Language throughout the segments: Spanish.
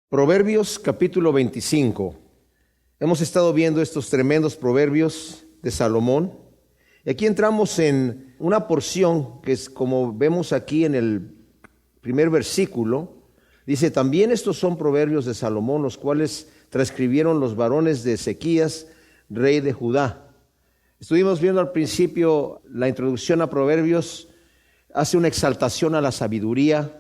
Proverbios capítulo 25. Hemos estado viendo estos tremendos proverbios de Salomón. Y aquí entramos en una porción que es como vemos aquí en el primer versículo. Dice, también estos son proverbios de Salomón, los cuales transcribieron los varones de Ezequías, rey de Judá. Estuvimos viendo al principio la introducción a Proverbios. Hace una exaltación a la sabiduría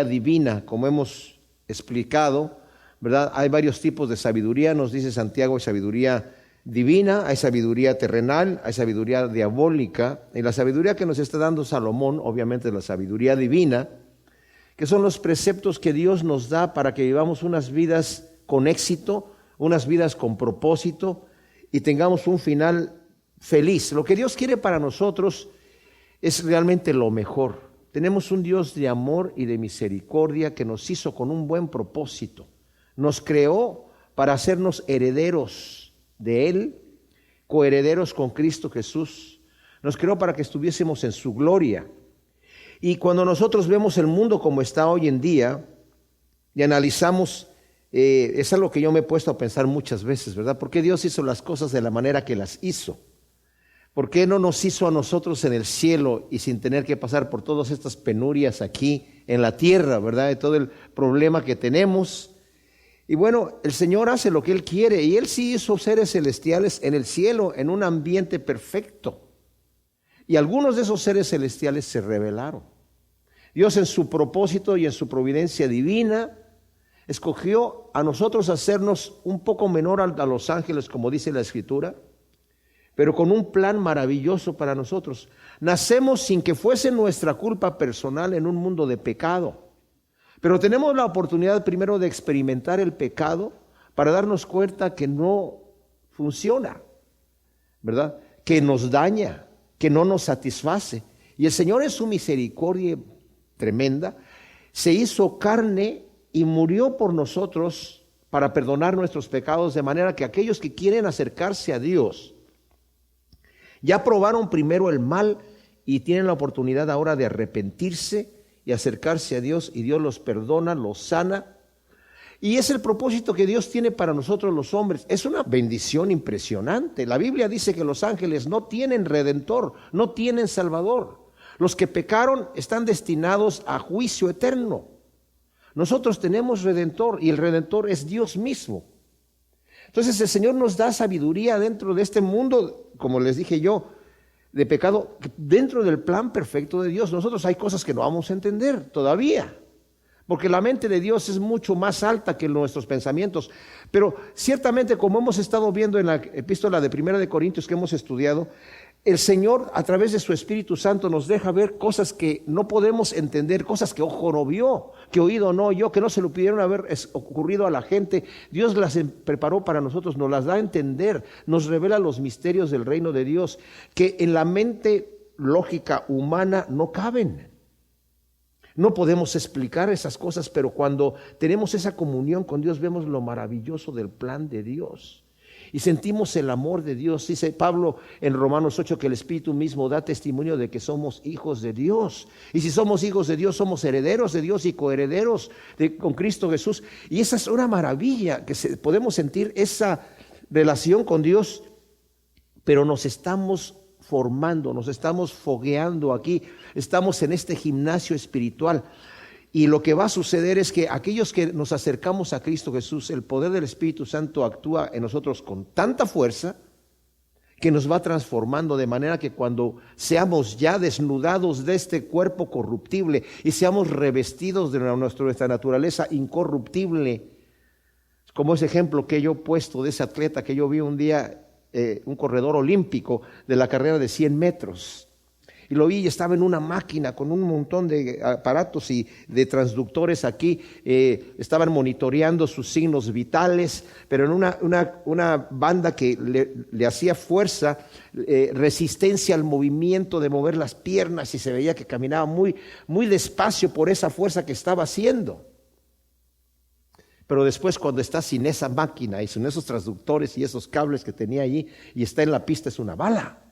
divina, como hemos explicado, ¿verdad? Hay varios tipos de sabiduría, nos dice Santiago, hay sabiduría divina, hay sabiduría terrenal, hay sabiduría diabólica, y la sabiduría que nos está dando Salomón, obviamente es la sabiduría divina, que son los preceptos que Dios nos da para que vivamos unas vidas con éxito, unas vidas con propósito, y tengamos un final feliz. Lo que Dios quiere para nosotros es realmente lo mejor. Tenemos un Dios de amor y de misericordia que nos hizo con un buen propósito. Nos creó para hacernos herederos de Él, coherederos con Cristo Jesús. Nos creó para que estuviésemos en su gloria. Y cuando nosotros vemos el mundo como está hoy en día y analizamos, es algo que yo me he puesto a pensar muchas veces, ¿verdad? ¿Por qué Dios hizo las cosas de la manera que las hizo? ¿Por qué no nos hizo a nosotros en el cielo y sin tener que pasar por todas estas penurias aquí en la tierra, ¿verdad? De todo el problema que tenemos. Y bueno, el Señor hace lo que Él quiere y Él sí hizo seres celestiales en el cielo, en un ambiente perfecto. Y algunos de esos seres celestiales se rebelaron. Dios en su propósito y en su providencia divina escogió a nosotros hacernos un poco menor a los ángeles, como dice la Escritura, pero con un plan maravilloso para nosotros. Nacemos sin que fuese nuestra culpa personal en un mundo de pecado, pero tenemos la oportunidad primero de experimentar el pecado para darnos cuenta que no funciona, ¿verdad? Que nos daña, que no nos satisface. Y el Señor en su misericordia tremenda se hizo carne y murió por nosotros para perdonar nuestros pecados, de manera que aquellos que quieren acercarse a Dios ya probaron primero el mal y tienen la oportunidad ahora de arrepentirse y acercarse a Dios, y Dios los perdona, los sana. Y es el propósito que Dios tiene para nosotros los hombres. Es una bendición impresionante. La Biblia dice que los ángeles no tienen redentor, no tienen salvador. Los que pecaron están destinados a juicio eterno. Nosotros tenemos redentor y el redentor es Dios mismo. Entonces el Señor nos da sabiduría dentro de este mundo, como les dije yo, de pecado, dentro del plan perfecto de Dios. Nosotros hay cosas que no vamos a entender todavía, porque la mente de Dios es mucho más alta que nuestros pensamientos. Pero ciertamente, como hemos estado viendo en la epístola de 1 de Corintios que hemos estudiado, el Señor a través de su Espíritu Santo nos deja ver cosas que no podemos entender, cosas que ojo no vio, que oído no oyó, que no se lo pudieron haber ocurrido a la gente. Dios las preparó para nosotros, nos las da a entender, nos revela los misterios del reino de Dios, que en la mente lógica humana no caben. No podemos explicar esas cosas, pero cuando tenemos esa comunión con Dios, vemos lo maravilloso del plan de Dios. Y sentimos el amor de Dios. Dice Pablo en Romanos 8 que el Espíritu mismo da testimonio de que somos hijos de Dios. Y si somos hijos de Dios, somos herederos de Dios y coherederos con Cristo Jesús. Y esa es una maravilla, que podemos sentir esa relación con Dios, pero nos estamos formando, nos estamos fogueando aquí, estamos en este gimnasio espiritual. Y lo que va a suceder es que aquellos que nos acercamos a Cristo Jesús, el poder del Espíritu Santo actúa en nosotros con tanta fuerza que nos va transformando, de manera que cuando seamos ya desnudados de este cuerpo corruptible y seamos revestidos de nuestra naturaleza incorruptible, como ese ejemplo que yo he puesto de ese atleta que yo vi un día, un corredor olímpico de la carrera de 100 metros. Y lo vi y estaba en una máquina con un montón de aparatos y de transductores aquí. Estaban monitoreando sus signos vitales, pero en una banda que le hacía fuerza, resistencia al movimiento de mover las piernas, y se veía que caminaba muy, muy despacio por esa fuerza que estaba haciendo. Pero después, cuando está sin esa máquina y sin esos transductores y esos cables que tenía allí y está en la pista, es una bala.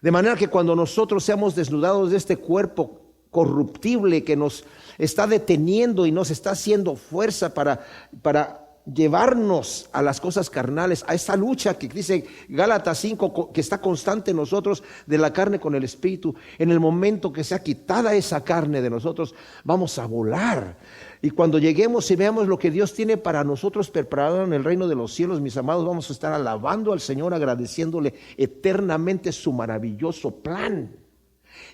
De manera que cuando nosotros seamos desnudados de este cuerpo corruptible que nos está deteniendo y nos está haciendo fuerza para llevarnos a las cosas carnales, a esa lucha que dice Gálatas 5, que está constante en nosotros, de la carne con el espíritu. En el momento que sea quitada esa carne de nosotros, vamos a volar. Y cuando lleguemos y veamos lo que Dios tiene para nosotros preparado en el reino de los cielos, mis amados, vamos a estar alabando al Señor, agradeciéndole eternamente su maravilloso plan.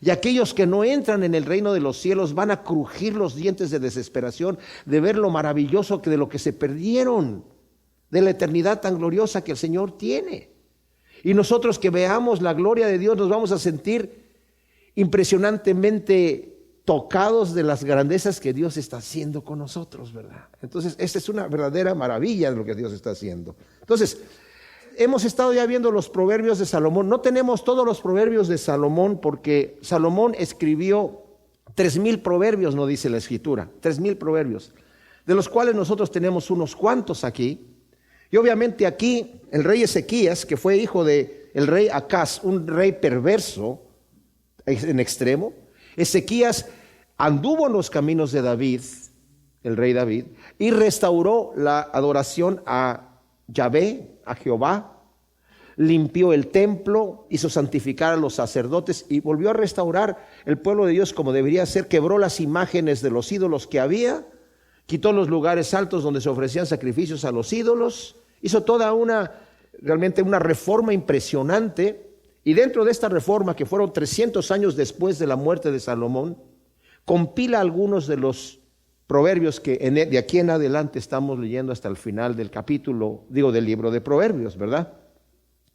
Y aquellos que no entran en el reino de los cielos van a crujir los dientes de desesperación de ver lo maravilloso de lo que se perdieron, de la eternidad tan gloriosa que el Señor tiene. Y nosotros que veamos la gloria de Dios nos vamos a sentir impresionantemente tocados de las grandezas que Dios está haciendo con nosotros, ¿verdad? Entonces, esta es una verdadera maravilla de lo que Dios está haciendo. Entonces, hemos estado ya viendo los proverbios de Salomón. No tenemos todos los proverbios de Salomón porque Salomón escribió 3,000 proverbios, no dice la escritura, 3,000 proverbios, de los cuales nosotros tenemos unos cuantos aquí. Y obviamente aquí el rey Ezequías, que fue hijo del rey Acaz, un rey perverso en extremo, Ezequías anduvo en los caminos de David, el rey David, y restauró la adoración a Yahvé, a Jehová, limpió el templo, hizo santificar a los sacerdotes y volvió a restaurar el pueblo de Dios como debería ser. Quebró las imágenes de los ídolos que había, quitó los lugares altos donde se ofrecían sacrificios a los ídolos, hizo realmente una reforma impresionante. Y dentro de esta reforma, que fueron 300 años después de la muerte de Salomón, compila algunos de los proverbios que de aquí en adelante estamos leyendo hasta el final del del libro de Proverbios, ¿verdad?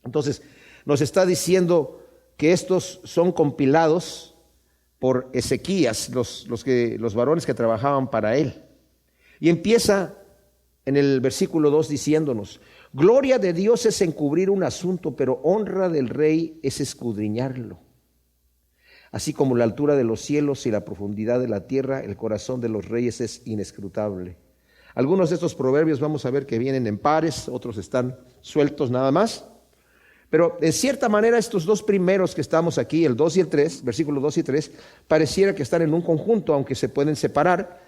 Entonces, nos está diciendo que estos son compilados por Ezequías, los varones que trabajaban para él. Y empieza en el versículo 2 diciéndonos: gloria de Dios es encubrir un asunto, pero honra del rey es escudriñarlo. Así como la altura de los cielos y la profundidad de la tierra, el corazón de los reyes es inescrutable. Algunos de estos proverbios vamos a ver que vienen en pares, otros están sueltos nada más. Pero en cierta manera estos dos primeros que estamos aquí, el 2 y el 3, versículos 2 y 3, pareciera que están en un conjunto, aunque se pueden separar.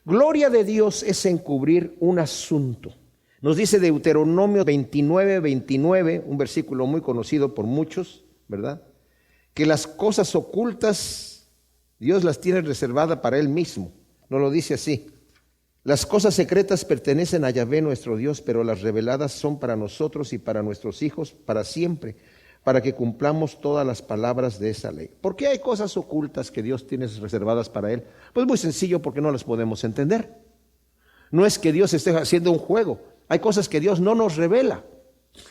Gloria de Dios es encubrir un asunto. Nos dice Deuteronomio 29, un versículo muy conocido por muchos, ¿verdad? Que las cosas ocultas Dios las tiene reservadas para Él mismo. Nos lo dice así: las cosas secretas pertenecen a Yahvé nuestro Dios, pero las reveladas son para nosotros y para nuestros hijos para siempre, para que cumplamos todas las palabras de esa ley. ¿Por qué hay cosas ocultas que Dios tiene reservadas para Él? Pues muy sencillo, porque no las podemos entender. No es que Dios esté haciendo un juego. Hay cosas que Dios no nos revela.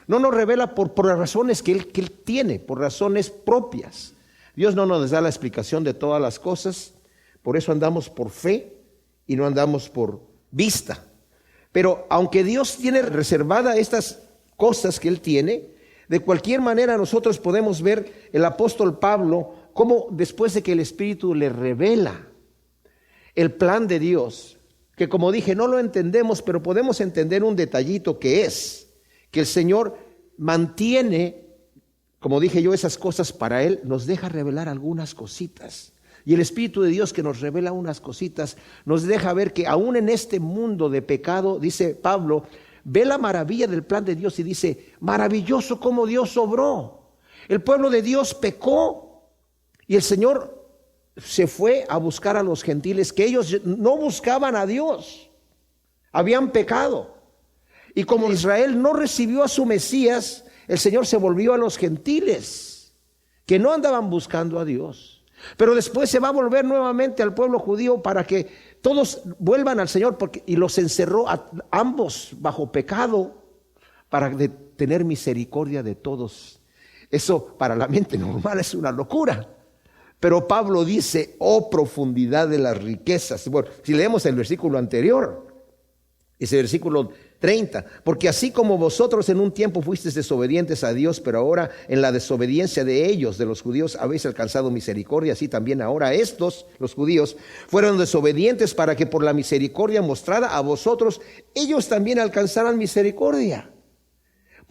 No nos revela por razones que Él tiene, por razones propias. Dios no nos da la explicación de todas las cosas, por eso andamos por fe y no andamos por vista. Pero aunque Dios tiene reservadas estas cosas que Él tiene, de cualquier manera nosotros podemos ver el apóstol Pablo cómo después de que el Espíritu le revela el plan de Dios, que como dije no lo entendemos, pero podemos entender un detallito que es que el Señor mantiene, como dije yo, esas cosas para Él, nos deja revelar algunas cositas. Y el Espíritu de Dios que nos revela unas cositas, nos deja ver que aún en este mundo de pecado, dice Pablo, ve la maravilla del plan de Dios y dice: maravilloso cómo Dios obró. El pueblo de Dios pecó y el Señor se fue a buscar a los gentiles, que ellos no buscaban a Dios, habían pecado. Y como Israel no recibió a su Mesías, el Señor se volvió a los gentiles, que no andaban buscando a Dios. Pero después se va a volver nuevamente al pueblo judío para que todos vuelvan al Señor, y los encerró a ambos bajo pecado para tener misericordia de todos. Eso para la mente normal es una locura. Pero Pablo dice: oh profundidad de las riquezas. Bueno, si leemos el versículo anterior, ese versículo 30, porque así como vosotros en un tiempo fuisteis desobedientes a Dios, pero ahora en la desobediencia de ellos, de los judíos, habéis alcanzado misericordia, así también ahora estos, los judíos, fueron desobedientes para que por la misericordia mostrada a vosotros, ellos también alcanzaran misericordia.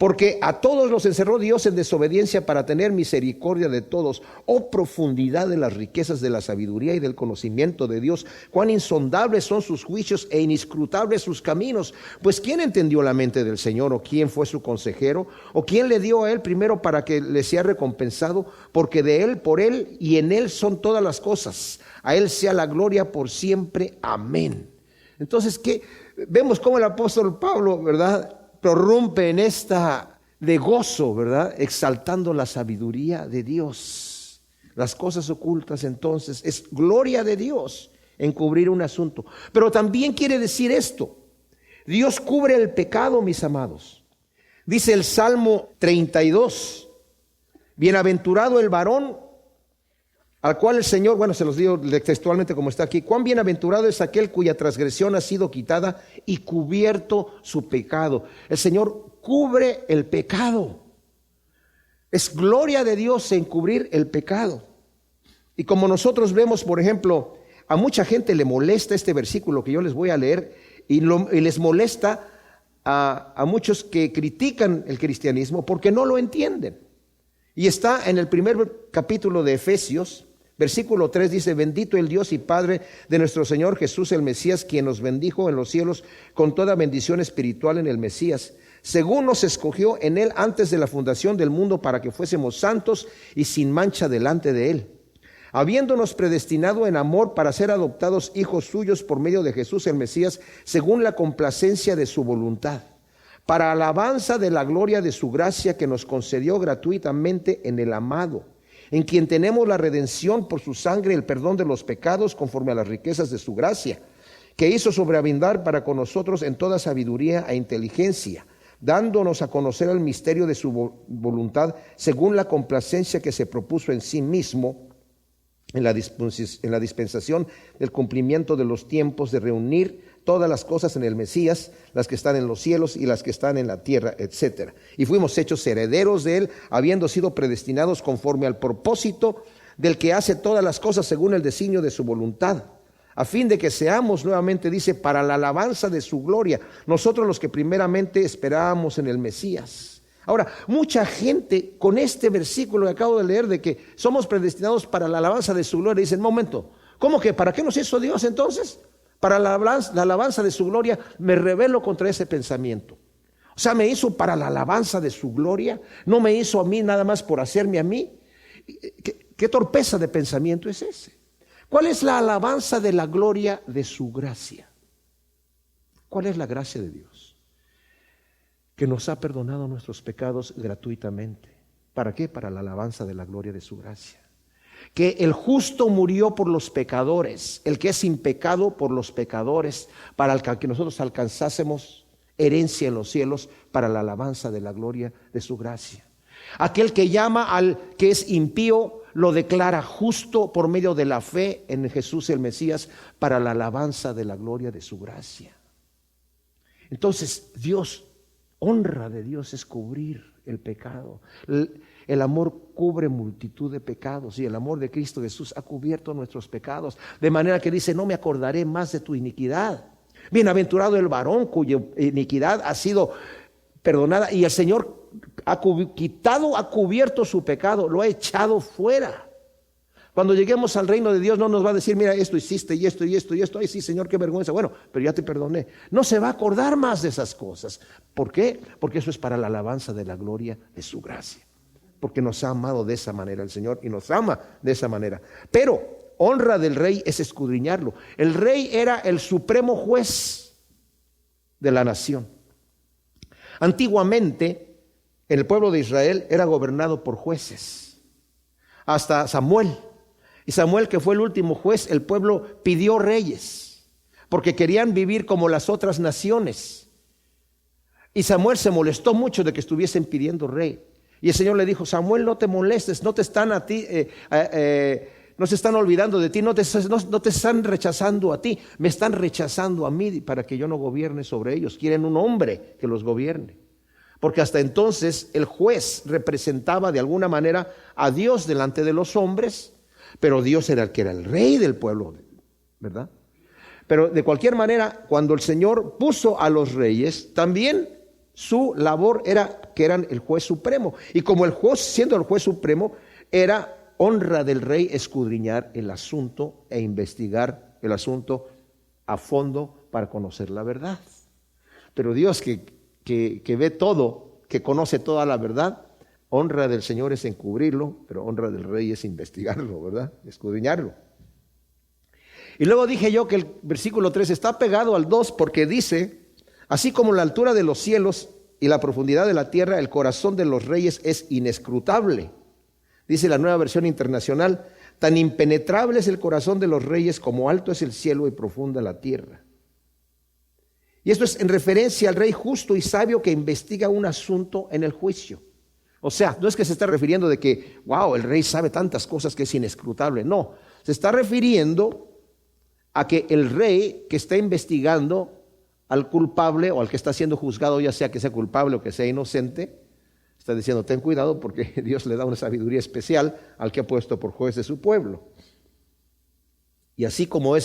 Porque a todos los encerró Dios en desobediencia para tener misericordia de todos. Oh profundidad de las riquezas de la sabiduría y del conocimiento de Dios. Cuán insondables son sus juicios e inescrutables sus caminos. Pues ¿quién entendió la mente del Señor? ¿O quién fue su consejero? ¿O quién le dio a él primero para que le sea recompensado? Porque de él, por él y en él son todas las cosas. A él sea la gloria por siempre. Amén. Entonces, ¿qué? Vemos cómo el apóstol Pablo, ¿verdad?, prorrumpe en esta de gozo, ¿verdad?, exaltando la sabiduría de Dios. Las cosas ocultas, entonces, es gloria de Dios en cubrir un asunto. Pero también quiere decir esto: Dios cubre el pecado, mis amados. Dice el Salmo 32, bienaventurado el varón al cual el Señor, bueno, se los digo textualmente como está aquí: cuán bienaventurado es aquel cuya transgresión ha sido quitada y cubierto su pecado. El Señor cubre el pecado. Es gloria de Dios en cubrir el pecado. Y como nosotros vemos, por ejemplo, a mucha gente le molesta este versículo que yo les voy a leer, y les molesta a muchos que critican el cristianismo porque no lo entienden. Y está en el primer capítulo de Efesios, versículo 3, dice: bendito el Dios y Padre de nuestro Señor Jesús el Mesías, quien nos bendijo en los cielos con toda bendición espiritual en el Mesías, según nos escogió en él antes de la fundación del mundo, para que fuésemos santos y sin mancha delante de él, habiéndonos predestinado en amor para ser adoptados hijos suyos por medio de Jesús el Mesías, según la complacencia de su voluntad, para alabanza de la gloria de su gracia que nos concedió gratuitamente en el amado, en quien tenemos la redención por su sangre, el perdón de los pecados, conforme a las riquezas de su gracia, que hizo sobreabundar para con nosotros en toda sabiduría e inteligencia, dándonos a conocer el misterio de su voluntad, según la complacencia que se propuso en sí mismo, en la dispensación del cumplimiento de los tiempos, de reunir todas las cosas en el Mesías, las que están en los cielos y las que están en la tierra, etc. Y fuimos hechos herederos de él, habiendo sido predestinados conforme al propósito del que hace todas las cosas según el designio de su voluntad, a fin de que seamos, nuevamente dice, para la alabanza de su gloria, nosotros los que primeramente esperábamos en el Mesías. Ahora, mucha gente con este versículo que acabo de leer, de que somos predestinados para la alabanza de su gloria, dicen: momento, ¿cómo que? ¿Para qué nos hizo Dios entonces? Para la alabanza de su gloria. Me rebelo contra ese pensamiento. O sea, me hizo para la alabanza de su gloria, no me hizo a mí nada más por hacerme a mí. ¿Qué torpeza de pensamiento es ese? ¿Cuál es la alabanza de la gloria de su gracia? ¿Cuál es la gracia de Dios? Que nos ha perdonado nuestros pecados gratuitamente. ¿Para qué? Para la alabanza de la gloria de su gracia. Que el justo murió por los pecadores, el que es sin pecado por los pecadores, para que nosotros alcanzásemos herencia en los cielos, para la alabanza de la gloria de su gracia. Aquel que llama al que es impío, lo declara justo por medio de la fe en Jesús el Mesías, para la alabanza de la gloria de su gracia. Entonces, honra de Dios es cubrir el pecado. El amor cubre multitud de pecados, y el amor de Cristo Jesús ha cubierto nuestros pecados, de manera que dice: no me acordaré más de tu iniquidad. Bienaventurado el varón cuya iniquidad ha sido perdonada, y el Señor ha cubierto su pecado, lo ha echado fuera. Cuando lleguemos al reino de Dios, no nos va a decir: mira, esto hiciste y esto y esto y esto. Ay, sí, Señor, qué vergüenza. Bueno, pero ya te perdoné. No se va a acordar más de esas cosas. ¿Por qué? Porque eso es para la alabanza de la gloria de su gracia. Porque nos ha amado de esa manera el Señor, y nos ama de esa manera. Pero honra del rey es escudriñarlo. El rey era el supremo juez de la nación. Antiguamente, el pueblo de Israel era gobernado por jueces, hasta Samuel. Y Samuel, que fue el último juez, el pueblo pidió reyes, porque querían vivir como las otras naciones. Y Samuel se molestó mucho de que estuviesen pidiendo rey. Y el Señor le dijo: Samuel, no te molestes, no te están no se están olvidando de ti, no te están rechazando a ti, me están rechazando a mí para que yo no gobierne sobre ellos. Quieren un hombre que los gobierne. Porque hasta entonces el juez representaba de alguna manera a Dios delante de los hombres, pero Dios era el que era el rey del pueblo, ¿verdad? Pero de cualquier manera, cuando el Señor puso a los reyes, también su labor era que eran el juez supremo. Y como el juez, siendo el juez supremo, era honra del rey escudriñar el asunto e investigar el asunto a fondo para conocer la verdad. Pero Dios que ve todo, que conoce toda la verdad, honra del Señor es encubrirlo, pero honra del rey es investigarlo, ¿verdad? Escudriñarlo. Y luego dije yo que el versículo 3 está pegado al 2 porque dice: así como la altura de los cielos y la profundidad de la tierra, el corazón de los reyes es inescrutable. Dice la Nueva Versión Internacional: tan impenetrable es el corazón de los reyes como alto es el cielo y profunda la tierra. Y esto es en referencia al rey justo y sabio que investiga un asunto en el juicio. O sea, no es que se está refiriendo de que, wow, el rey sabe tantas cosas que es inescrutable. No, se está refiriendo a que el rey que está investigando al culpable o al que está siendo juzgado, ya sea que sea culpable o que sea inocente, está diciendo: ten cuidado porque Dios le da una sabiduría especial al que ha puesto por juez de su pueblo. Y así como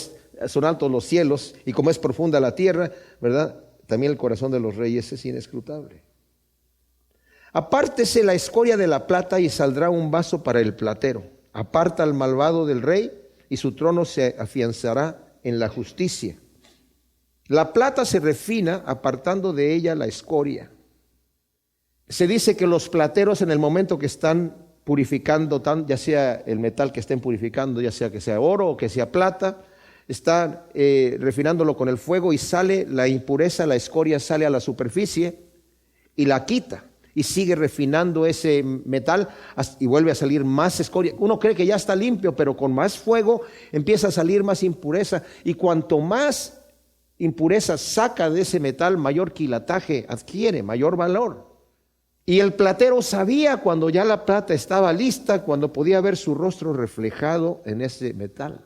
son altos los cielos y como es profunda la tierra, ¿verdad? También el corazón de los reyes es inescrutable. Apártese la escoria de la plata y saldrá un vaso para el platero. Aparta al malvado del rey y su trono se afianzará en la justicia. La plata se refina apartando de ella la escoria. Se dice que los plateros, en el momento que están purificando, ya sea el metal que estén purificando, ya sea que sea oro o que sea plata, están refinándolo con el fuego y sale la impureza, la escoria sale a la superficie y la quita. Y sigue refinando ese metal y vuelve a salir más escoria. Uno cree que ya está limpio, pero con más fuego empieza a salir más impureza. Y cuanto más impureza saca de ese metal, mayor quilataje adquiere, mayor valor. Y el platero sabía cuando ya la plata estaba lista, cuando podía ver su rostro reflejado en ese metal.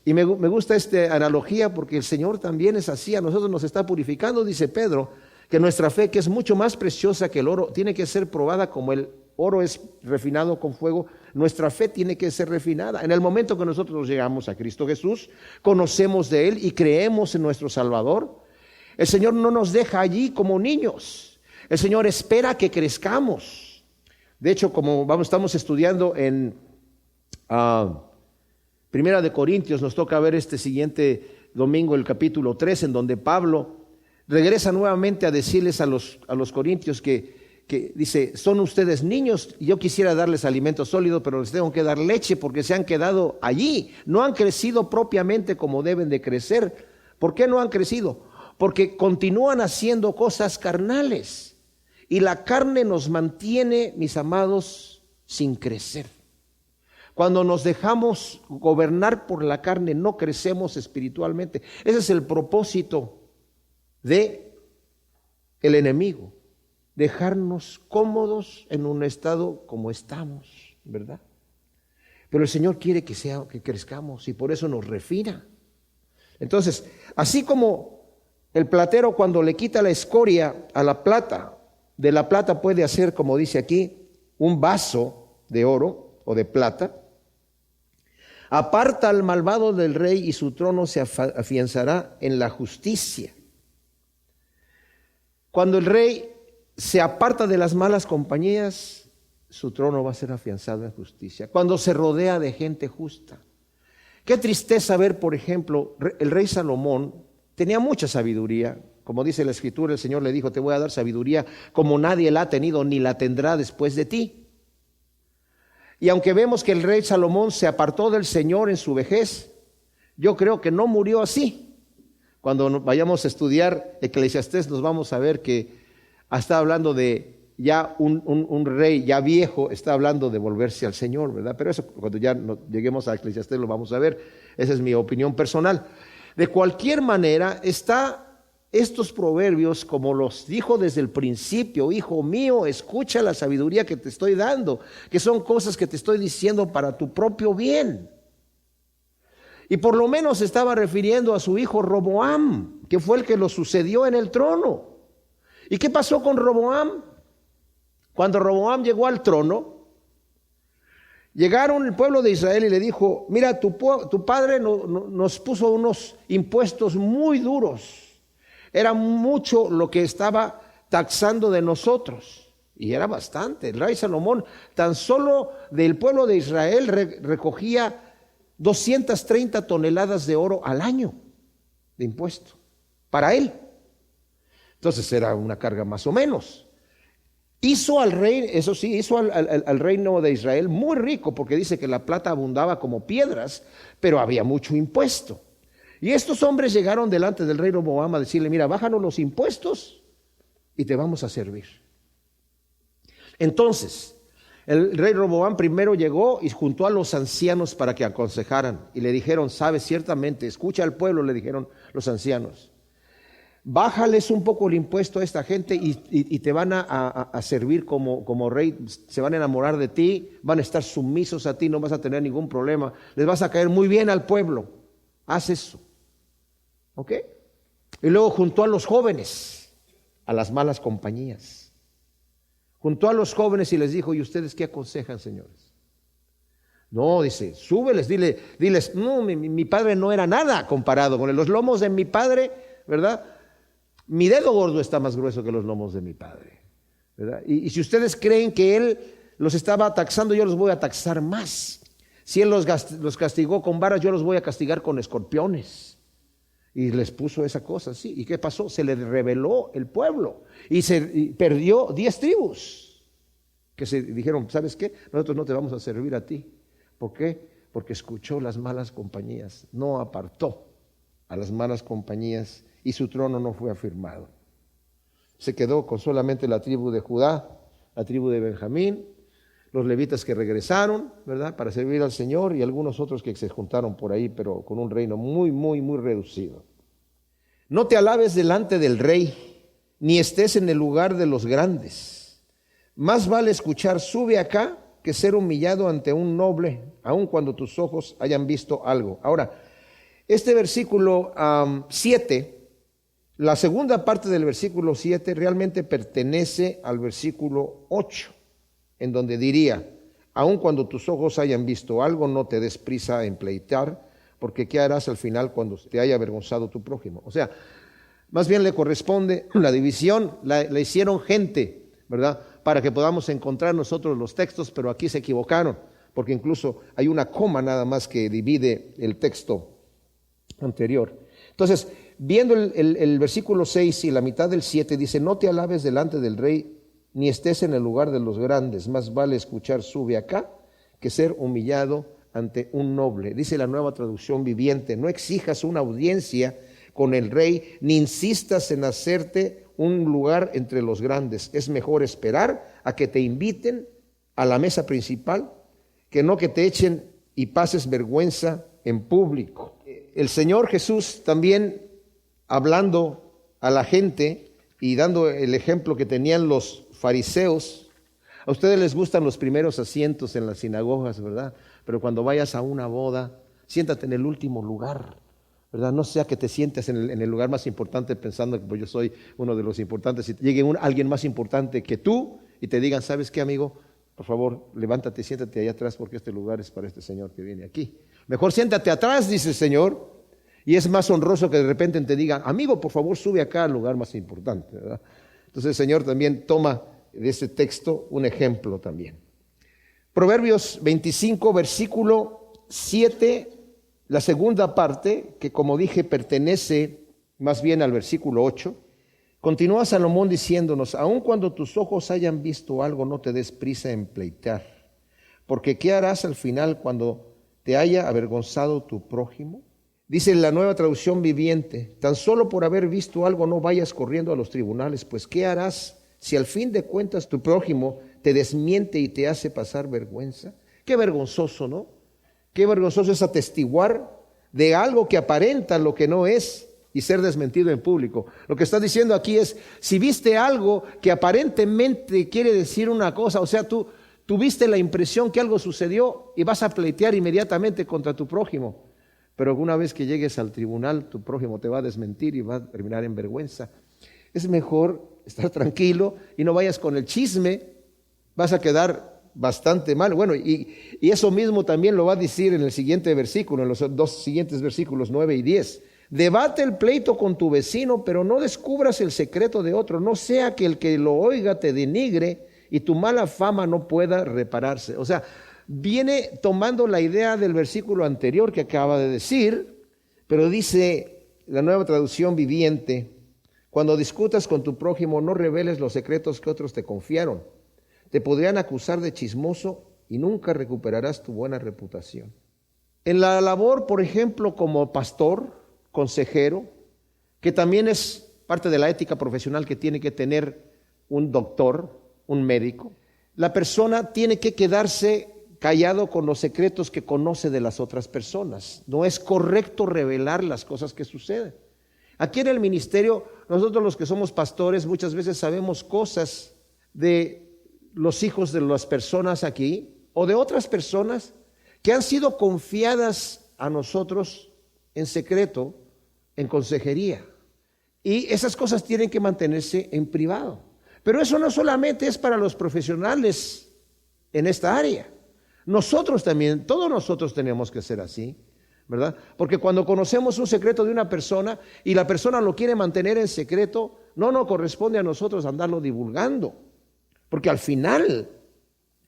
Y me gusta esta analogía porque el Señor también es así. A nosotros nos está purificando, dice Pedro, que nuestra fe, que es mucho más preciosa que el oro, tiene que ser probada como el oro es refinado con fuego. Nuestra fe tiene que ser refinada. En el momento que nosotros llegamos a Cristo Jesús, conocemos de Él y creemos en nuestro Salvador, el Señor no nos deja allí como niños. El Señor espera que crezcamos. De hecho, como estamos estudiando en Primera de Corintios, nos toca ver este siguiente domingo el capítulo 3, en donde Pablo regresa nuevamente a decirles a los corintios que dice: son ustedes niños y yo quisiera darles alimento sólido, pero les tengo que dar leche porque se han quedado allí. No han crecido propiamente como deben de crecer. ¿Por qué no han crecido? Porque continúan haciendo cosas carnales. Y la carne nos mantiene, mis amados, sin crecer. Cuando nos dejamos gobernar por la carne, no crecemos espiritualmente. Ese es el propósito de el enemigo, dejarnos cómodos en un estado como estamos, ¿verdad? Pero el Señor quiere que crezcamos y por eso nos refina. Entonces, así como el platero cuando le quita la escoria a la plata, de la plata puede hacer, como dice aquí, un vaso de oro o de plata. Aparta al malvado del rey y su trono se afianzará en la justicia. Cuando el rey se aparta de las malas compañías, su trono va a ser afianzado en justicia. Cuando se rodea de gente justa. Qué tristeza ver, por ejemplo, el rey Salomón tenía mucha sabiduría. Como dice la Escritura, el Señor le dijo: te voy a dar sabiduría como nadie la ha tenido ni la tendrá después de ti. Y aunque vemos que el rey Salomón se apartó del Señor en su vejez, yo creo que no murió así. Cuando vayamos a estudiar Eclesiastés nos vamos a ver que está hablando de ya un rey ya viejo, está hablando de volverse al Señor, ¿verdad? Pero eso cuando ya lleguemos a Eclesiastés lo vamos a ver. Esa es mi opinión personal. De cualquier manera, estos proverbios, como los dijo desde el principio: hijo mío, escucha la sabiduría que te estoy dando, que son cosas que te estoy diciendo para tu propio bien. Y por lo menos estaba refiriendo a su hijo Roboam, que fue el que lo sucedió en el trono. ¿Y qué pasó con Roboam? Cuando Roboam llegó al trono, llegaron el pueblo de Israel y le dijo: mira, tu padre nos puso unos impuestos muy duros. Era mucho lo que estaba taxando de nosotros. Y era bastante. El rey Salomón tan solo del pueblo de Israel recogía 230 toneladas de oro al año de impuesto para él. Entonces era una carga más o menos. Hizo al rey, eso sí, hizo al reino de Israel muy rico, porque dice que la plata abundaba como piedras, pero había mucho impuesto. Y estos hombres llegaron delante del rey Roboam a decirle: mira, bájanos los impuestos y te vamos a servir. Entonces, el rey Roboam primero llegó y juntó a los ancianos para que aconsejaran. Y le dijeron: sabes, ciertamente, escucha al pueblo, le dijeron los ancianos. Bájales un poco el impuesto a esta gente y te van a servir como rey. Se van a enamorar de ti, van a estar sumisos a ti, no vas a tener ningún problema. Les vas a caer muy bien al pueblo. Haz eso. ¿Ok? Y luego juntó a los jóvenes a las malas compañías. Juntó a los jóvenes y les dijo: ¿y ustedes qué aconsejan, señores? No, dice, súbeles, diles, no, mi padre no era nada comparado con los lomos de mi padre, ¿verdad? Mi dedo gordo está más grueso que los lomos de mi padre, ¿verdad? Y si ustedes creen que él los estaba taxando, yo los voy a taxar más. Si él los castigó con varas, yo los voy a castigar con escorpiones. Y les puso esa cosa, sí. ¿Y qué pasó? Se le rebeló el pueblo y perdió 10 tribus que se dijeron: ¿sabes qué? Nosotros no te vamos a servir a ti. ¿Por qué? Porque escuchó las malas compañías, no apartó a las malas compañías y su trono no fue afirmado. Se quedó con solamente la tribu de Judá, la tribu de Benjamín, los levitas que regresaron, ¿verdad?, para servir al Señor, y algunos otros que se juntaron por ahí, pero con un reino muy, muy, muy reducido. No te alabes delante del rey, ni estés en el lugar de los grandes. Más vale escuchar sube acá que ser humillado ante un noble, aun cuando tus ojos hayan visto algo. Ahora, este versículo 7, la segunda parte del versículo 7 realmente pertenece al versículo 8, en donde diría: aun cuando tus ojos hayan visto algo, no te des prisa en pleitar, porque ¿qué harás al final cuando te haya avergonzado tu prójimo? O sea, más bien le corresponde la división, la hicieron gente, ¿verdad?, para que podamos encontrar nosotros los textos, pero aquí se equivocaron, porque incluso hay una coma nada más que divide el texto anterior. Entonces, viendo el versículo 6 y la mitad del 7, dice: no te alabes delante del rey, ni estés en el lugar de los grandes, más vale escuchar sube acá que ser humillado ante un noble. Dice la Nueva Traducción Viviente: no exijas una audiencia con el rey, ni insistas en hacerte un lugar entre los grandes. Es mejor esperar a que te inviten a la mesa principal, que no que te echen y pases vergüenza en público. El Señor Jesús también, hablando a la gente y dando el ejemplo que tenían los fariseos. A ustedes les gustan los primeros asientos en las sinagogas, ¿verdad? Pero cuando vayas a una boda, siéntate en el último lugar, ¿verdad? No sea que te sientes en el lugar más importante pensando que pues yo soy uno de los importantes, y llegue alguien más importante que tú y te digan: ¿sabes qué, amigo? Por favor, levántate y siéntate allá atrás, porque este lugar es para este señor que viene aquí. Mejor siéntate atrás, dice el Señor, y es más honroso que de repente te digan: amigo, por favor, sube acá al lugar más importante, ¿verdad? Entonces el Señor también toma de este texto un ejemplo también. Proverbios 25, versículo 7, la segunda parte, que como dije pertenece más bien al versículo 8, continúa Salomón diciéndonos: aun cuando tus ojos hayan visto algo, no te des prisa en pleitar, porque ¿qué harás al final cuando te haya avergonzado tu prójimo? Dice la Nueva Traducción Viviente: tan solo por haber visto algo no vayas corriendo a los tribunales, pues ¿qué harás si al fin de cuentas tu prójimo te desmiente y te hace pasar vergüenza? Qué vergonzoso, ¿no? Qué vergonzoso es atestiguar de algo que aparenta lo que no es y ser desmentido en público. Lo que está diciendo aquí es: si viste algo que aparentemente quiere decir una cosa, o sea, tú tuviste la impresión que algo sucedió y vas a pleitear inmediatamente contra tu prójimo, pero una vez que llegues al tribunal, tu prójimo te va a desmentir y va a terminar en vergüenza. Es mejor estar tranquilo y no vayas con el chisme, vas a quedar bastante mal. Bueno, y eso mismo también lo va a decir en el siguiente versículo, en los dos siguientes versículos 9 y 10. Debate el pleito con tu vecino, pero no descubras el secreto de otro, no sea que el que lo oiga te denigre y tu mala fama no pueda repararse. O sea, viene tomando la idea del versículo anterior que acaba de decir, pero dice la Nueva Traducción Viviente: cuando discutas con tu prójimo, no reveles los secretos que otros te confiaron. Te podrían acusar de chismoso y nunca recuperarás tu buena reputación. En la labor, por ejemplo, como pastor, consejero, que también es parte de la ética profesional que tiene que tener un doctor, un médico, la persona tiene que quedarse callado con los secretos que conoce de las otras personas. No es correcto revelar las cosas que suceden. Aquí en el ministerio, nosotros los que somos pastores muchas veces sabemos cosas de los hijos de las personas aquí o de otras personas que han sido confiadas a nosotros en secreto, en consejería. Y esas cosas tienen que mantenerse en privado. Pero eso no solamente es para los profesionales en esta área. Nosotros también, todos nosotros tenemos que ser así, ¿verdad? Porque cuando conocemos un secreto de una persona y la persona lo quiere mantener en secreto, no nos corresponde a nosotros andarlo divulgando. Porque al final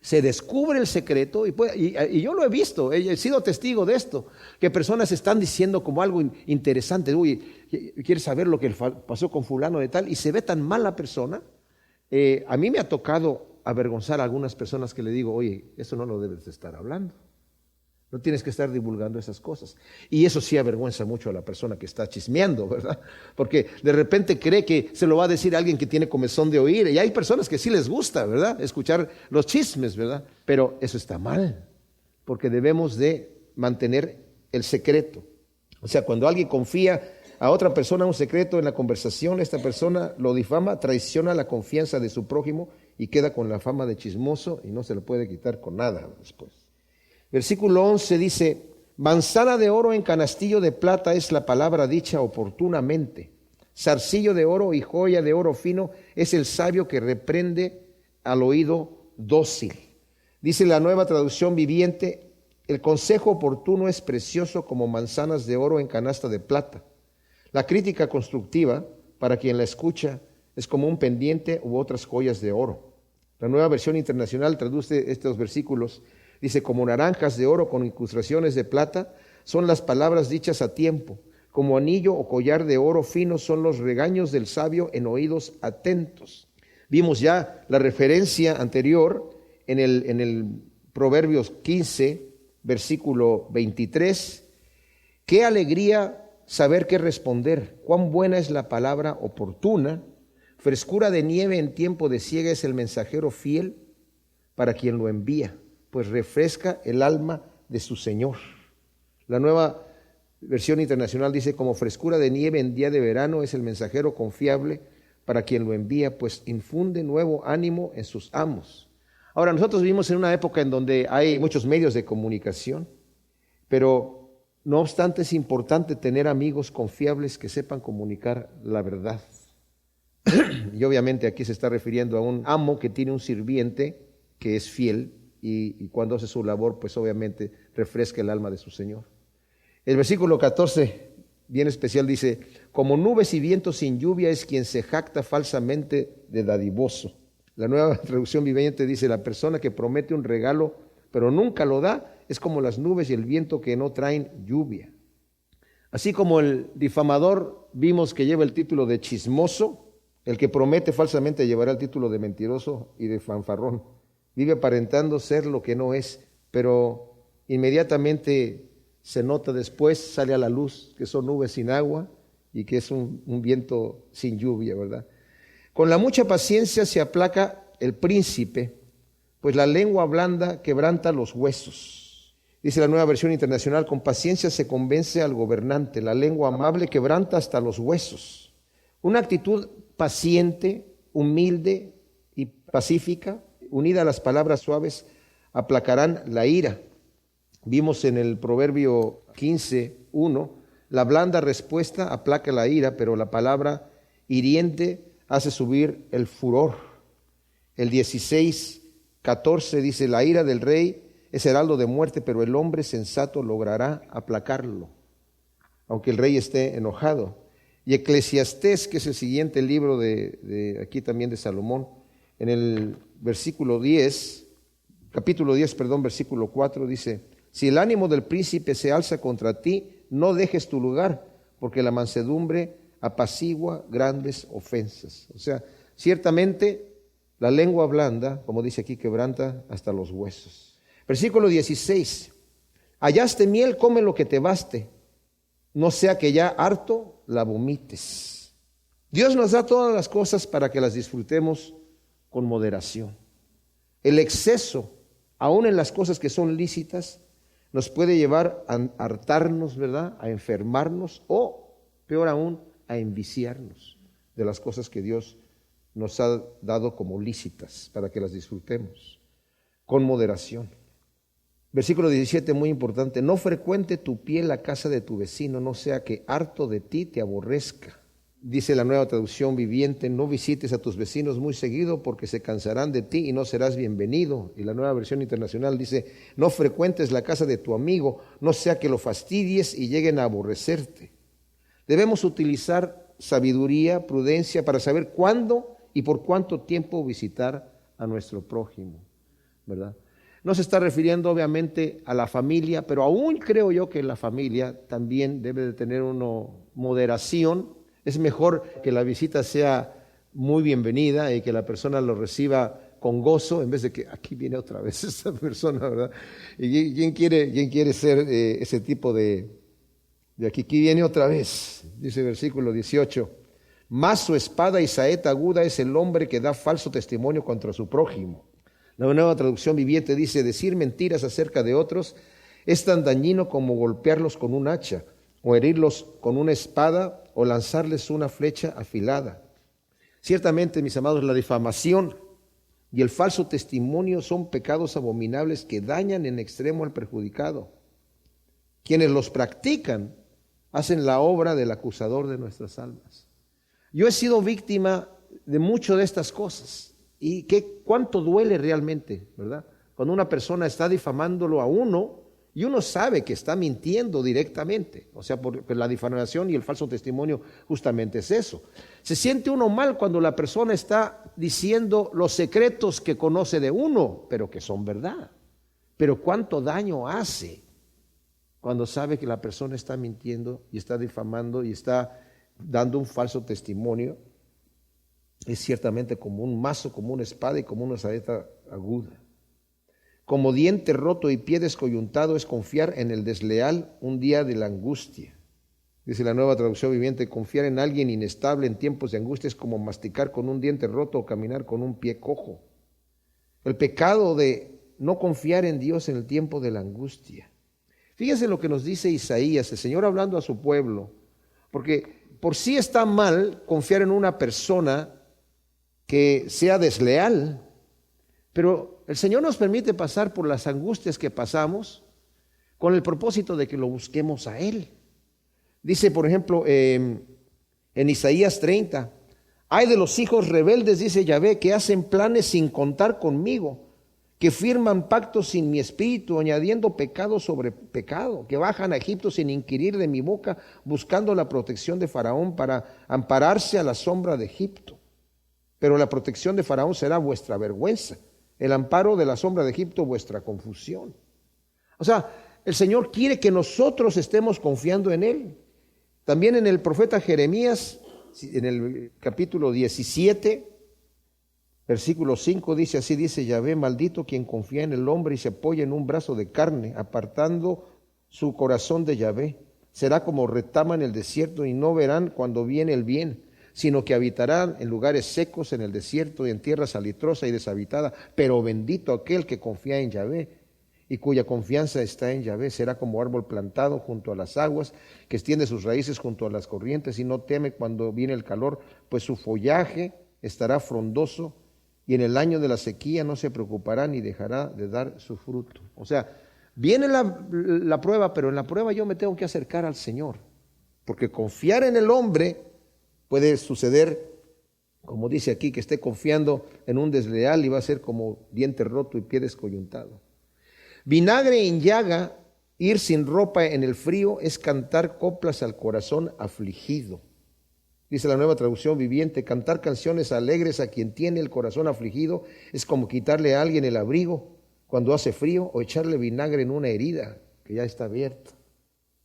se descubre el secreto y yo lo he visto, he sido testigo de esto, que personas están diciendo como algo interesante: uy, ¿quieres saber lo que pasó con fulano de tal? Y se ve tan mal la persona. A mí me ha tocado avergonzar a algunas personas que le digo: oye, eso no lo debes de estar hablando. No tienes que estar divulgando esas cosas. Y eso sí avergüenza mucho a la persona que está chismeando, ¿verdad? Porque de repente cree que se lo va a decir a alguien que tiene comezón de oír. Y hay personas que sí les gusta, ¿verdad?, escuchar los chismes, ¿verdad? Pero eso está mal, porque debemos de mantener el secreto. O sea, cuando alguien confía a otra persona un secreto en la conversación, esta persona lo difama, traiciona la confianza de su prójimo y queda con la fama de chismoso y no se le puede quitar con nada después. Versículo 11 dice: manzana de oro en canastillo de plata es la palabra dicha oportunamente. Zarcillo de oro y joya de oro fino es el sabio que reprende al oído dócil. Dice la Nueva Traducción Viviente: el consejo oportuno es precioso como manzanas de oro en canasta de plata. La crítica constructiva, para quien la escucha, es como un pendiente u otras joyas de oro. La Nueva Versión Internacional traduce estos versículos. Dice: como naranjas de oro con incrustaciones de plata son las palabras dichas a tiempo. Como anillo o collar de oro fino son los regaños del sabio en oídos atentos. Vimos ya la referencia anterior en el Proverbios 15, versículo 23. Qué alegría saber qué responder. Cuán buena es la palabra oportuna. Frescura de nieve en tiempo de siega es el mensajero fiel para quien lo envía, pues refresca el alma de su Señor. La Nueva Versión Internacional dice: como frescura de nieve en día de verano es el mensajero confiable para quien lo envía, pues infunde nuevo ánimo en sus amos. Ahora, nosotros vivimos en una época en donde hay muchos medios de comunicación, pero no obstante es importante tener amigos confiables que sepan comunicar la verdad. Y obviamente aquí se está refiriendo a un amo que tiene un sirviente que es fiel, y cuando hace su labor, pues obviamente refresca el alma de su Señor. El versículo 14, bien especial, dice: como nubes y vientos sin lluvia es quien se jacta falsamente de dadivoso. La Nueva Traducción Viviente dice: la persona que promete un regalo pero nunca lo da es como las nubes y el viento que no traen lluvia. Así como el difamador vimos que lleva el título de chismoso, el que promete falsamente llevará el título de mentiroso y de fanfarrón. Vive aparentando ser lo que no es, pero inmediatamente se nota después, sale a la luz que son nubes sin agua y que es un viento sin lluvia, ¿verdad? Con la mucha paciencia se aplaca el príncipe, pues la lengua blanda quebranta los huesos. Dice la Nueva Versión Internacional: con paciencia se convence al gobernante, la lengua amable quebranta hasta los huesos. Una actitud paciente, humilde y pacífica, unida a las palabras suaves, aplacarán la ira. Vimos en el Proverbio 15:1, la blanda respuesta aplaca la ira, pero la palabra hiriente hace subir el furor. El 16:14 dice: la ira del rey es heraldo de muerte, pero el hombre sensato logrará aplacarlo. aunque el rey esté enojado. Y Eclesiastés, que es el siguiente libro de aquí también de Salomón, en el capítulo 10, versículo 4, dice: si el ánimo del príncipe se alza contra ti, no dejes tu lugar, porque la mansedumbre apacigua grandes ofensas. O sea, ciertamente la lengua blanda, como dice aquí, quebranta hasta los huesos. Versículo 16: hallaste miel, come lo que te baste, no sea que ya harto la vomites. Dios nos da todas las cosas para que las disfrutemos con moderación. El exceso, aún en las cosas que son lícitas, nos puede llevar a hartarnos, ¿verdad?, a enfermarnos o, peor aún, a enviciarnos de las cosas que Dios nos ha dado como lícitas para que las disfrutemos con moderación. Versículo 17, muy importante: no frecuente tu pie la casa de tu vecino, no sea que harto de ti te aborrezca. Dice la Nueva Traducción Viviente: no visites a tus vecinos muy seguido, porque se cansarán de ti y no serás bienvenido. Y la Nueva Versión Internacional dice: no frecuentes la casa de tu amigo, no sea que lo fastidies y lleguen a aborrecerte. Debemos utilizar sabiduría, prudencia, para saber cuándo y por cuánto tiempo visitar a nuestro prójimo, ¿verdad? No se está refiriendo obviamente a la familia, pero aún creo yo que la familia también debe de tener una moderación. Es mejor que la visita sea muy bienvenida y que la persona lo reciba con gozo, en vez de que aquí viene otra vez esta persona, ¿verdad? ¿Y quién quiere ser ese tipo de aquí viene otra vez? Dice el versículo 18: mazo, espada y saeta aguda es el hombre que da falso testimonio contra su prójimo. La Nueva Traducción Viviente dice: decir mentiras acerca de otros es tan dañino como golpearlos con un hacha, o herirlos con una espada, o lanzarles una flecha afilada. Ciertamente, mis amados, la difamación y el falso testimonio son pecados abominables que dañan en extremo al perjudicado. Quienes los practican hacen la obra del acusador de nuestras almas. Yo he sido víctima de mucho de estas cosas. Y cuánto duele realmente, ¿verdad? Cuando una persona está difamándolo a uno y uno sabe que está mintiendo directamente. O sea, porque la difamación y el falso testimonio justamente es eso. Se siente uno mal cuando la persona está diciendo los secretos que conoce de uno, pero que son verdad. Pero cuánto daño hace cuando sabe que la persona está mintiendo y está difamando y está dando un falso testimonio. Es ciertamente como un mazo, como una espada y como una saeta aguda. Como diente roto y pie descoyuntado es confiar en el desleal un día de la angustia. Dice la Nueva Traducción Viviente: confiar en alguien inestable en tiempos de angustia es como masticar con un diente roto o caminar con un pie cojo. El pecado de no confiar en Dios en el tiempo de la angustia. Fíjense lo que nos dice Isaías, el Señor hablando a su pueblo, porque por sí está mal confiar en una persona que sea desleal, pero el Señor nos permite pasar por las angustias que pasamos con el propósito de que lo busquemos a Él. Dice, por ejemplo, en Isaías 30: ay de los hijos rebeldes, dice Yahvé, que hacen planes sin contar conmigo, que firman pactos sin mi espíritu, añadiendo pecado sobre pecado, que bajan a Egipto sin inquirir de mi boca, buscando la protección de Faraón para ampararse a la sombra de Egipto. Pero la protección de Faraón será vuestra vergüenza, el amparo de la sombra de Egipto vuestra confusión. O sea, el Señor quiere que nosotros estemos confiando en Él. También en el profeta Jeremías, en el capítulo 17, versículo 5, dice así: dice Yahvé, maldito quien confía en el hombre y se apoya en un brazo de carne, apartando su corazón de Yahvé. Será como retama en el desierto y no verán cuando viene el bien, sino que habitarán en lugares secos en el desierto y en tierra salitrosa y deshabitada. Pero bendito aquel que confía en Yahvé y cuya confianza está en Yahvé. Será como árbol plantado junto a las aguas, que extiende sus raíces junto a las corrientes y no teme cuando viene el calor, pues su follaje estará frondoso y en el año de la sequía no se preocupará ni dejará de dar su fruto. O sea, viene la prueba, pero en la prueba yo me tengo que acercar al Señor, porque confiar en el hombre puede suceder, como dice aquí, que esté confiando en un desleal y va a ser como diente roto y pie descoyuntado. Vinagre en llaga Ir sin ropa en el frío es cantar coplas al corazón afligido. Dice la Nueva Traducción Viviente, cantar canciones alegres a quien tiene el corazón afligido es como quitarle a alguien el abrigo cuando hace frío o echarle vinagre en una herida que ya está abierta.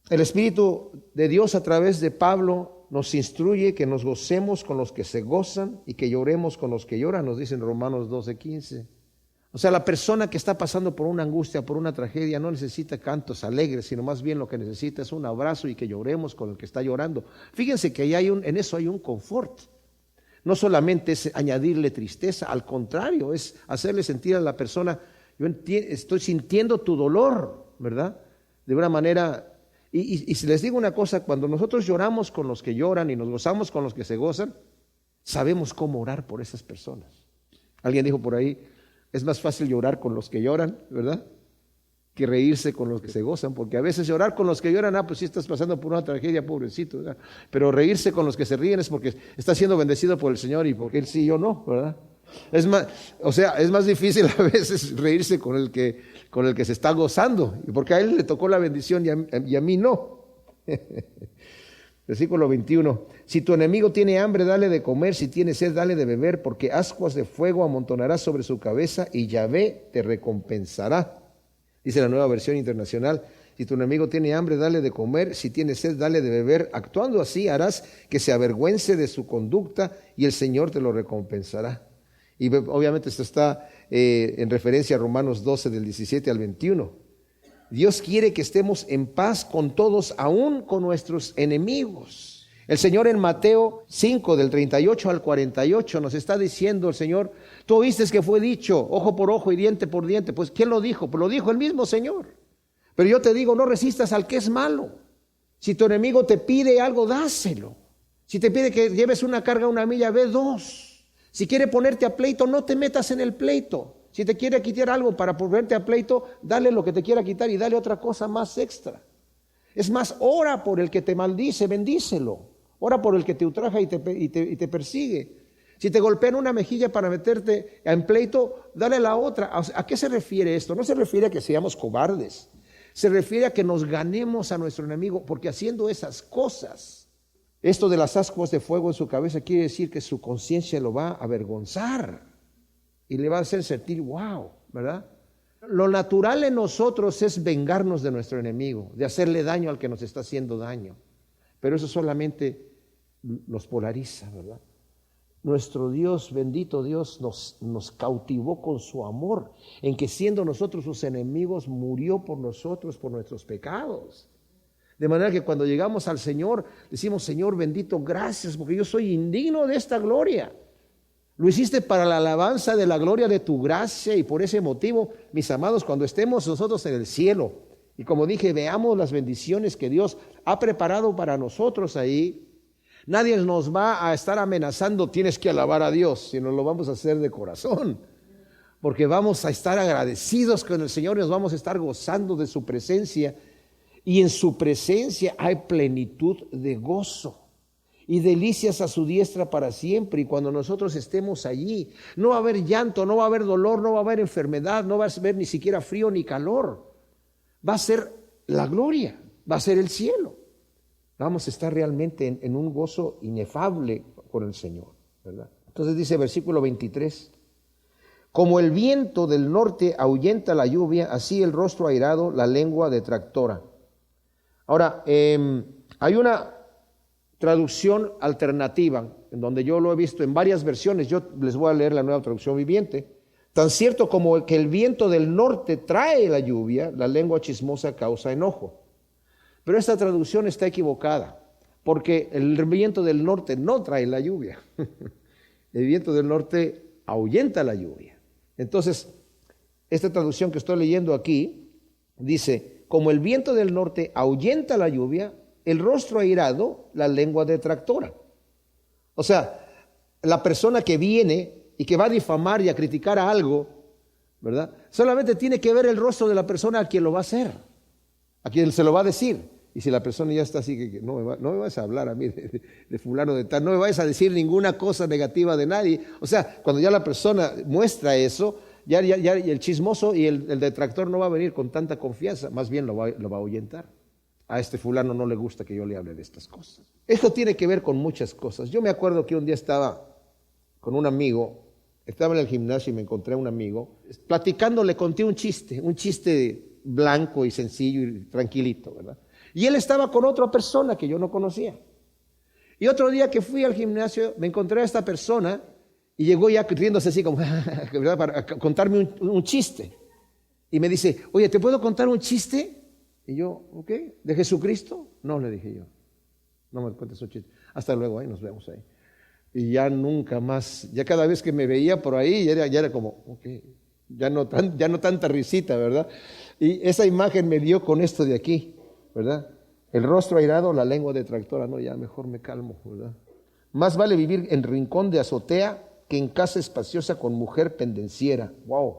El Espíritu de Dios a través de Pablo nos instruye que nos gocemos con los que se gozan y que lloremos con los que lloran, nos dice en Romanos 12:15. O sea, la persona que está pasando por una angustia, por una tragedia, no necesita cantos alegres, sino más bien lo que necesita es un abrazo y que lloremos con el que está llorando. Fíjense que ahí en eso hay un confort. No solamente es añadirle tristeza, al contrario, es hacerle sentir a la persona, yo estoy sintiendo tu dolor, ¿verdad? De una manera, y si les digo una cosa, cuando nosotros lloramos con los que lloran y nos gozamos con los que se gozan, sabemos cómo orar por esas personas. Alguien dijo por ahí, es más fácil llorar con los que lloran, ¿verdad?, que reírse con los que se gozan, porque a veces llorar con los que lloran, pues sí estás pasando por una tragedia, pobrecito, ¿verdad? Pero reírse con los que se ríen es porque estás siendo bendecido por el Señor y porque Él sí y yo no, ¿verdad? Es más difícil a veces reírse con el que se está gozando, porque a Él le tocó la bendición y a mí no. Versículo 21, si tu enemigo tiene hambre, dale de comer, si tiene sed, dale de beber, porque ascuas de fuego amontonarás sobre su cabeza y Yahvé te recompensará. Dice la Nueva Versión Internacional, si tu enemigo tiene hambre, dale de comer, si tiene sed, dale de beber. Actuando así harás que se avergüence de su conducta y el Señor te lo recompensará. Y obviamente esto está en referencia a Romanos 12 del 17 al 21. Dios quiere que estemos en paz con todos, aún con nuestros enemigos. El Señor en Mateo 5, del 38 al 48, nos está diciendo el Señor, tú oíste que fue dicho, ojo por ojo y diente por diente. Pues, ¿quién lo dijo? Pues lo dijo el mismo Señor. Pero yo te digo, no resistas al que es malo. Si tu enemigo te pide algo, dáselo. Si te pide que lleves una carga una milla, ve 2. Si quiere ponerte a pleito, no te metas en el pleito. Si te quiere quitar algo para ponerte a pleito, dale lo que te quiera quitar y dale otra cosa más extra. Es más, ora por el que te maldice, bendícelo. Ora por el que te ultraja y te persigue. Si te golpean una mejilla para meterte en pleito, dale la otra. ¿A qué se refiere esto? No se refiere a que seamos cobardes. Se refiere a que nos ganemos a nuestro enemigo, porque haciendo esas cosas, esto de las ascuas de fuego en su cabeza quiere decir que su conciencia lo va a avergonzar. Y le va a hacer sentir, wow, ¿verdad? Lo natural en nosotros es vengarnos de nuestro enemigo, de hacerle daño al que nos está haciendo daño. Pero eso solamente nos polariza, ¿verdad? Nuestro Dios, bendito Dios, nos cautivó con su amor, en que siendo nosotros sus enemigos, murió por nosotros, por nuestros pecados. De manera que cuando llegamos al Señor, decimos, Señor bendito, gracias, porque yo soy indigno de esta gloria. Lo hiciste para la alabanza de la gloria de tu gracia y por ese motivo, mis amados, cuando estemos nosotros en el cielo y como dije, veamos las bendiciones que Dios ha preparado para nosotros ahí, nadie nos va a estar amenazando, tienes que alabar a Dios, sino lo vamos a hacer de corazón, porque vamos a estar agradecidos con el Señor y nos vamos a estar gozando de su presencia y en su presencia hay plenitud de gozo y delicias a su diestra para siempre. Y cuando nosotros estemos allí, no va a haber llanto, no va a haber dolor, no va a haber enfermedad, no va a haber ni siquiera frío ni calor. Va a ser la gloria, va a ser el cielo. Vamos a estar realmente en un gozo inefable con el Señor, ¿verdad? Entonces dice versículo 23, como el viento del norte ahuyenta la lluvia, así el rostro airado, la lengua detractora. Ahora, hay una traducción alternativa, en donde yo lo he visto en varias versiones. Yo les voy a leer la Nueva Traducción Viviente. Tan cierto como que el viento del norte trae la lluvia, la lengua chismosa causa enojo. Pero esta traducción está equivocada, porque el viento del norte no trae la lluvia. El viento del norte ahuyenta la lluvia. Entonces, esta traducción que estoy leyendo aquí dice, como el viento del norte ahuyenta la lluvia, el rostro airado, la lengua detractora. O sea, la persona que viene y que va a difamar y a criticar a algo, ¿verdad? Solamente tiene que ver el rostro de la persona a quien lo va a hacer, a quien se lo va a decir. Y si la persona ya está así, que no me vas a hablar a mí de fulano de tal, no me vayas a decir ninguna cosa negativa de nadie. O sea, cuando ya la persona muestra eso, ya el chismoso y el detractor no va a venir con tanta confianza, más bien lo va a ahuyentar. A este fulano no le gusta que yo le hable de estas cosas. Esto tiene que ver con muchas cosas. Yo me acuerdo que un día estaba con un amigo, estaba en el gimnasio y me encontré a un amigo, platicando le conté un chiste blanco y sencillo y tranquilito, ¿verdad? Y él estaba con otra persona que yo no conocía. Y otro día que fui al gimnasio, me encontré a esta persona y llegó ya riéndose así como, ¿verdad? Para contarme un chiste. Y me dice, oye, ¿te puedo contar un chiste? Y yo, ok, ¿de Jesucristo? No, le dije yo, no me cuentes un chiste. Hasta luego, nos vemos ahí. Y ya nunca más, ya cada vez que me veía por ahí, ya era como, ok, ya no tanta risita, ¿verdad? Y esa imagen me dio con esto de aquí, ¿verdad? El rostro airado, la lengua detractora, no, ya mejor me calmo, ¿verdad? Más vale vivir en rincón de azotea que en casa espaciosa con mujer pendenciera. Wow.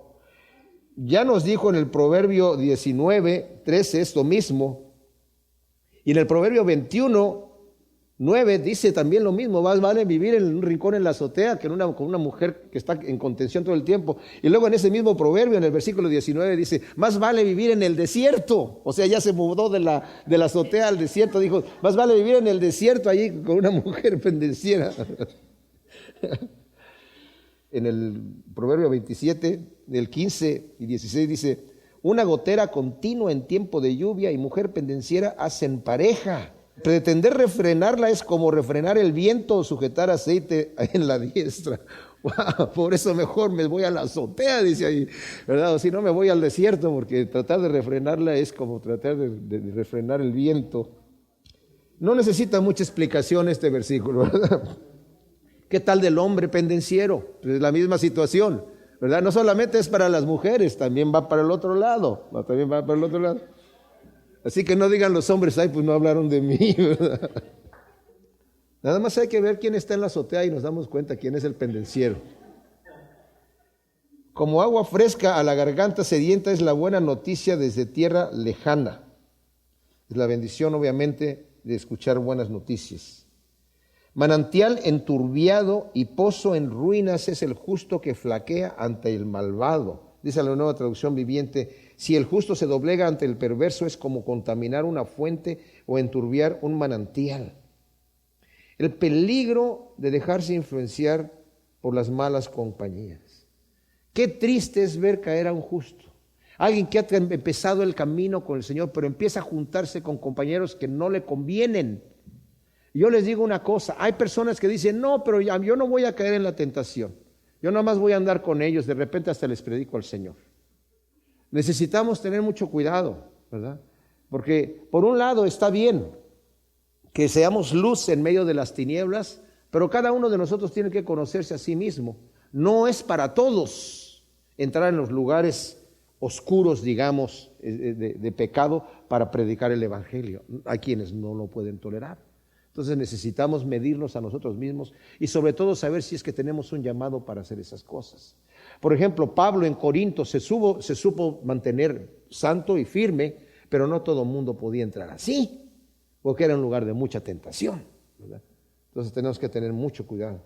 Ya nos dijo en el Proverbio 19:13 esto mismo. Y en el Proverbio 21:9 dice también lo mismo. Más vale vivir en un rincón en la azotea que con una mujer que está en contención todo el tiempo. Y luego en ese mismo proverbio, en el versículo 19, dice, más vale vivir en el desierto. O sea, ya se mudó de la azotea al desierto. Dijo, más vale vivir en el desierto allí con una mujer pendenciera. En el Proverbio 27, del 15 y 16 dice, una gotera continua en tiempo de lluvia y mujer pendenciera hacen pareja. Pretender refrenarla es como refrenar el viento o sujetar aceite en la diestra. Wow, por eso mejor me voy a la azotea, dice ahí, ¿verdad? O si no me voy al desierto, porque tratar de refrenarla es como tratar de refrenar el viento. No necesita mucha explicación este versículo, ¿verdad? ¿Qué tal del hombre pendenciero? Es la misma situación, ¿verdad? No solamente es para las mujeres, también va para el otro lado, Así que no digan los hombres, ay, pues no hablaron de mí, ¿verdad? Nada más hay que ver quién está en la azotea y nos damos cuenta quién es el pendenciero. Como agua fresca a la garganta sedienta es la buena noticia desde tierra lejana. Es la bendición, obviamente, de escuchar buenas noticias. Manantial enturbiado y pozo en ruinas es el justo que flaquea ante el malvado. Dice la Nueva Traducción Viviente, si el justo se doblega ante el perverso es como contaminar una fuente o enturbiar un manantial. El peligro de dejarse influenciar por las malas compañías. Qué triste es ver caer a un justo. Alguien que ha empezado el camino con el Señor, pero empieza a juntarse con compañeros que no le convienen. Yo les digo una cosa, hay personas que dicen, no, pero yo no voy a caer en la tentación. Yo nada más voy a andar con ellos, de repente hasta les predico al Señor. Necesitamos tener mucho cuidado, ¿verdad? Porque por un lado está bien que seamos luz en medio de las tinieblas, pero cada uno de nosotros tiene que conocerse a sí mismo. No es para todos entrar en los lugares oscuros, digamos, de pecado para predicar el Evangelio. Hay quienes no lo pueden tolerar. Entonces necesitamos medirnos a nosotros mismos y sobre todo saber si es que tenemos un llamado para hacer esas cosas. Por ejemplo, Pablo en Corinto se supo mantener santo y firme, pero no todo el mundo podía entrar así, porque era un lugar de mucha tentación, ¿verdad? Entonces tenemos que tener mucho cuidado,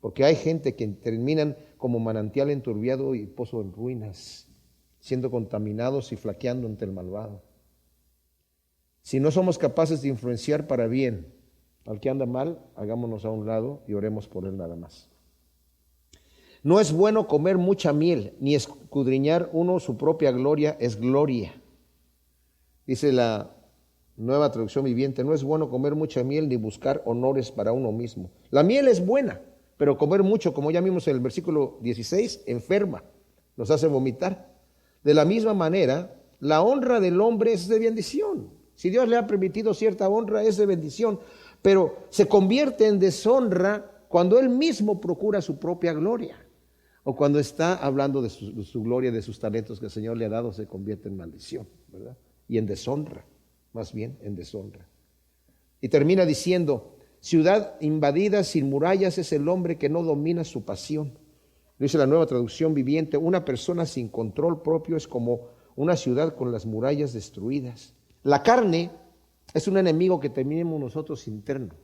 porque hay gente que terminan como manantial enturbiado y pozo en ruinas, siendo contaminados y flaqueando ante el malvado. Si no somos capaces de influenciar para bien al que anda mal, hagámonos a un lado y oremos por él nada más. No es bueno comer mucha miel, ni escudriñar uno su propia gloria es gloria. Dice la Nueva Traducción Viviente, no es bueno comer mucha miel ni buscar honores para uno mismo. La miel es buena, pero comer mucho, como ya vimos en el versículo 16, enferma, nos hace vomitar. De la misma manera, la honra del hombre es de bendición. Si Dios le ha permitido cierta honra, es de bendición, pero se convierte en deshonra cuando él mismo procura su propia gloria, o cuando está hablando de su gloria, de sus talentos que el Señor le ha dado, se convierte en maldición, ¿verdad? Y en deshonra, más bien en deshonra. Y termina diciendo, ciudad invadida sin murallas es el hombre que no domina su pasión. Dice la Nueva Traducción Viviente, una persona sin control propio es como una ciudad con las murallas destruidas. La carne es un enemigo que tenemos nosotros interno.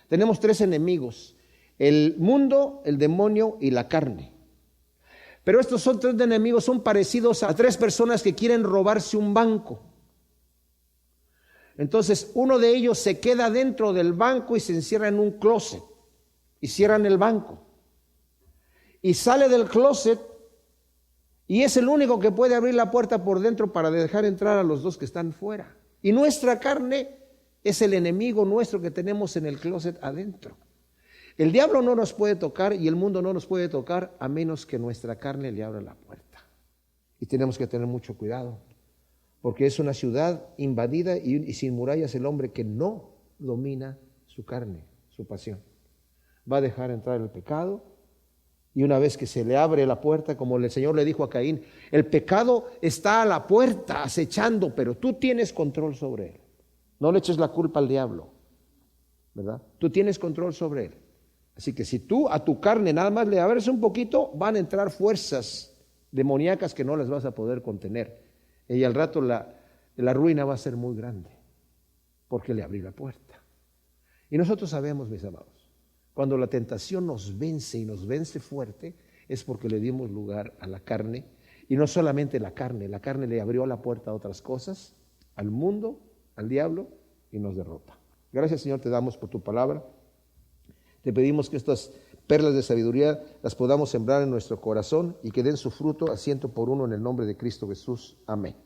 Tenemos tres enemigos, el mundo, el demonio y la carne. Pero estos son tres enemigos, son parecidos a tres personas que quieren robarse un banco. Entonces uno de ellos se queda dentro del banco y se encierra en un closet y cierran el banco. Y sale del closet y es el único que puede abrir la puerta por dentro para dejar entrar a los dos que están fuera. Y nuestra carne es el enemigo nuestro que tenemos en el closet adentro. El diablo no nos puede tocar y el mundo no nos puede tocar a menos que nuestra carne le abra la puerta. Y tenemos que tener mucho cuidado, porque es una ciudad invadida y sin murallas el hombre que no domina su carne, su pasión. Va a dejar entrar el pecado. Y una vez que se le abre la puerta, como el Señor le dijo a Caín, el pecado está a la puerta acechando, pero tú tienes control sobre él. No le eches la culpa al diablo, ¿verdad? Tú tienes control sobre él. Así que si tú a tu carne nada más le abres un poquito, van a entrar fuerzas demoníacas que no las vas a poder contener. Y al rato la ruina va a ser muy grande, porque le abrí la puerta. Y nosotros sabemos, mis amados, cuando la tentación nos vence y nos vence fuerte, es porque le dimos lugar a la carne. Y no solamente la carne le abrió la puerta a otras cosas, al mundo, al diablo, y nos derrota. Gracias, Señor, te damos por tu palabra. Te pedimos que estas perlas de sabiduría las podamos sembrar en nuestro corazón y que den su fruto a 100 por uno en el nombre de Cristo Jesús. Amén.